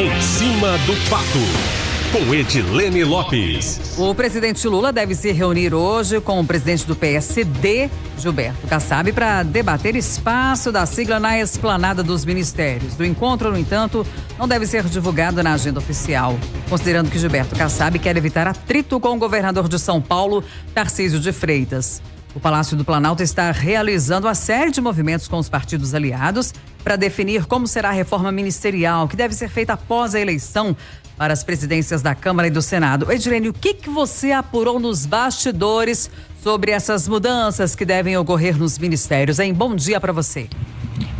Em cima do fato, com Edilene Lopes. O presidente Lula deve se reunir hoje com o presidente do PSD, Gilberto Kassab, para debater espaço da sigla na esplanada dos ministérios. O encontro, no entanto, não deve ser divulgado na agenda oficial, considerando que Gilberto Kassab quer evitar atrito com o governador de São Paulo, Tarcísio de Freitas. O Palácio do Planalto está realizando uma série de movimentos com os partidos aliados para definir como será a reforma ministerial, que deve ser feita após a eleição para as presidências da Câmara e do Senado. Edilene, o que você apurou nos bastidores sobre essas mudanças que devem ocorrer nos ministérios, hein? Bom dia para você.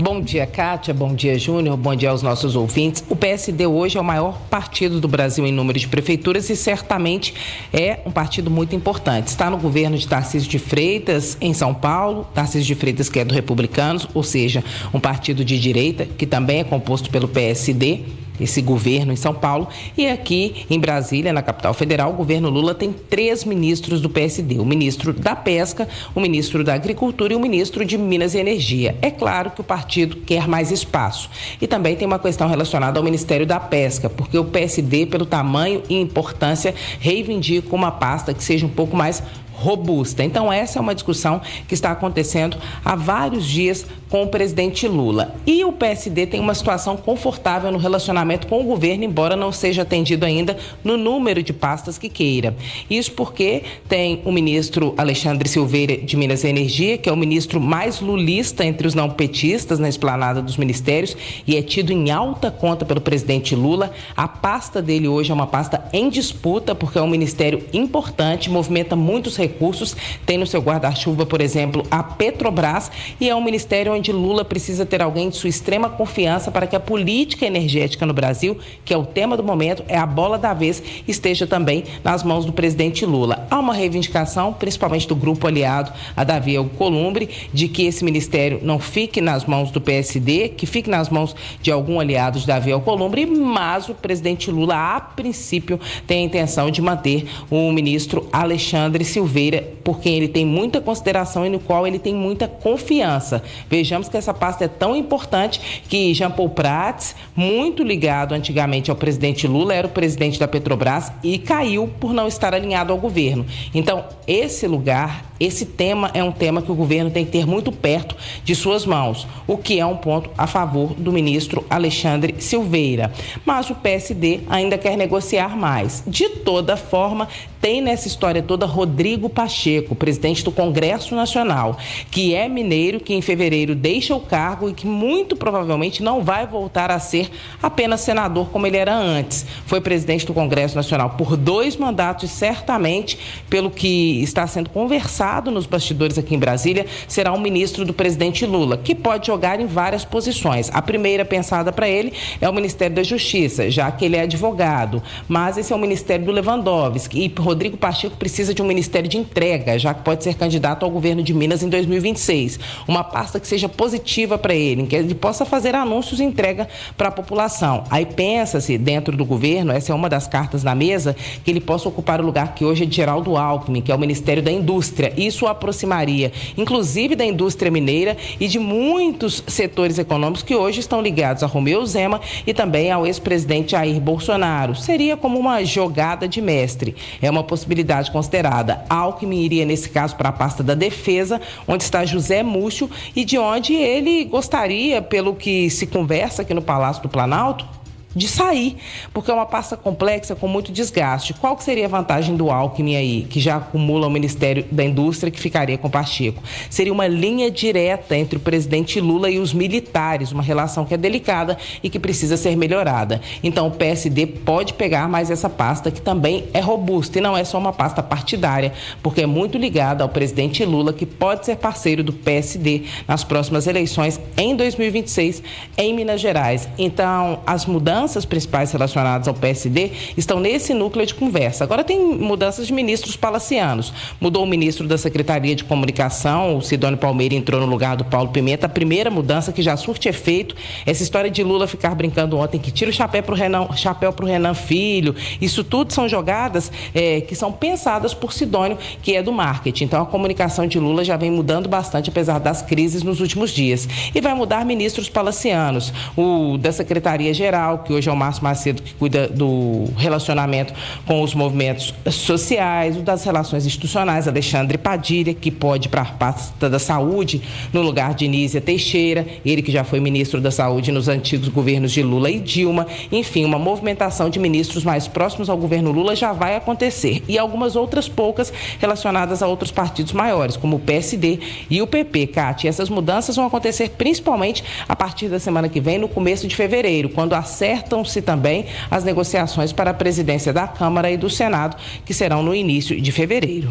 Bom dia, Kátia. Bom dia, Júnior. Bom dia aos nossos ouvintes. O PSD hoje é o maior partido do Brasil em número de prefeituras e certamente é um partido muito importante. Está no governo de Tarcísio de Freitas, em São Paulo. Tarcísio de Freitas, que é do Republicanos, ou seja, um partido de direita, que também é composto pelo PSD. Esse governo em São Paulo, e aqui em Brasília, na capital federal, o governo Lula tem 3 ministros do PSD, o ministro da Pesca, o ministro da Agricultura e o ministro de Minas e Energia. É claro que o partido quer mais espaço e também tem uma questão relacionada ao Ministério da Pesca, porque o PSD, pelo tamanho e importância, reivindica uma pasta que seja um pouco mais robusta. Então, essa é uma discussão que está acontecendo há vários dias com o presidente Lula. E o PSD tem uma situação confortável no relacionamento com o governo, embora não seja atendido ainda no número de pastas que queira. Isso porque tem o ministro Alexandre Silveira de Minas e Energia, que é o ministro mais lulista entre os não petistas na esplanada dos ministérios e é tido em alta conta pelo presidente Lula. A pasta dele hoje é uma pasta em disputa, porque é um ministério importante, movimenta muitos recursos, tem no seu guarda-chuva, por exemplo, a Petrobras, e é um ministério onde Lula precisa ter alguém de sua extrema confiança para que a política energética no Brasil, que é o tema do momento, é a bola da vez, esteja também nas mãos do presidente Lula. Há uma reivindicação, principalmente do grupo aliado a Davi Alcolumbre, de que esse ministério não fique nas mãos do PSD, que fique nas mãos de algum aliado de Davi Alcolumbre, mas o presidente Lula, a princípio, tem a intenção de manter o ministro Alexandre Silveira, por quem ele tem muita consideração e no qual ele tem muita confiança. Vejamos que essa pasta é tão importante que Jean Paul Prats, muito ligado antigamente ao presidente Lula, era o presidente da Petrobras e caiu por não estar alinhado ao governo. Então, esse lugar, esse tema é um tema que o governo tem que ter muito perto de suas mãos, o que é um ponto a favor do ministro Alexandre Silveira. Mas o PSD ainda quer negociar mais. De toda forma, tem nessa história toda Rodrigo Pacheco, presidente do Congresso Nacional, que é mineiro, que em fevereiro deixa o cargo e que muito provavelmente não vai voltar a ser apenas senador como ele era antes. Foi presidente do Congresso Nacional por 2 mandatos e certamente, pelo que está sendo conversado nos bastidores aqui em Brasília, será um ministro do presidente Lula, que pode jogar em várias posições. A primeira pensada para ele é o Ministério da Justiça, já que ele é advogado, mas esse é o Ministério do Lewandowski e Rodrigo Pacheco precisa de um ministério de entrega, já que pode ser candidato ao governo de Minas em 2026. Uma pasta que seja positiva para ele, em que ele possa fazer anúncios e entrega para a população. Aí pensa-se, dentro do governo, essa é uma das cartas na mesa, que ele possa ocupar o lugar que hoje é de Geraldo Alckmin, que é o Ministério da Indústria. Isso o aproximaria, inclusive da indústria mineira e de muitos setores econômicos que hoje estão ligados a Romeu Zema e também ao ex-presidente Jair Bolsonaro. Seria como uma jogada de mestre. É uma possibilidade considerada. Alckmin iria, nesse caso, para a pasta da Defesa, onde está José Múcio e de onde ele gostaria, pelo que se conversa aqui no Palácio do Planalto, de sair, porque é uma pasta complexa com muito desgaste. Qual que seria a vantagem do Alckmin aí, que já acumula o Ministério da Indústria, que ficaria com o Pacheco? Seria uma linha direta entre o presidente Lula e os militares, uma relação que é delicada e que precisa ser melhorada. Então, o PSD pode pegar mais essa pasta, que também é robusta, e não é só uma pasta partidária, porque é muito ligada ao presidente Lula, que pode ser parceiro do PSD nas próximas eleições em 2026, em Minas Gerais. Então, as mudanças principais relacionadas ao PSD estão nesse núcleo de conversa. Agora tem mudanças de ministros palacianos. Mudou o ministro da Secretaria de Comunicação, o Sidônio Palmeira entrou no lugar do Paulo Pimenta. A primeira mudança que já surte efeito, essa história de Lula ficar brincando ontem que tira o chapéu pro Renan Filho, isso tudo são jogadas que são pensadas por Sidônio, que é do marketing. Então a comunicação de Lula já vem mudando bastante, apesar das crises nos últimos dias. E vai mudar ministros palacianos, o da Secretaria-Geral, que hoje é o Márcio Macedo, que cuida do relacionamento com os movimentos sociais, o das relações institucionais, Alexandre Padilha, que pode ir para a pasta da saúde no lugar de Nízia Teixeira, ele que já foi ministro da saúde nos antigos governos de Lula e Dilma. Enfim, uma movimentação de ministros mais próximos ao governo Lula já vai acontecer. E algumas outras poucas relacionadas a outros partidos maiores, como o PSD e o PP, Cátia. Essas mudanças vão acontecer principalmente a partir da semana que vem, no começo de fevereiro, quando acertam-se também as negociações para a presidência da Câmara e do Senado, que serão no início de fevereiro.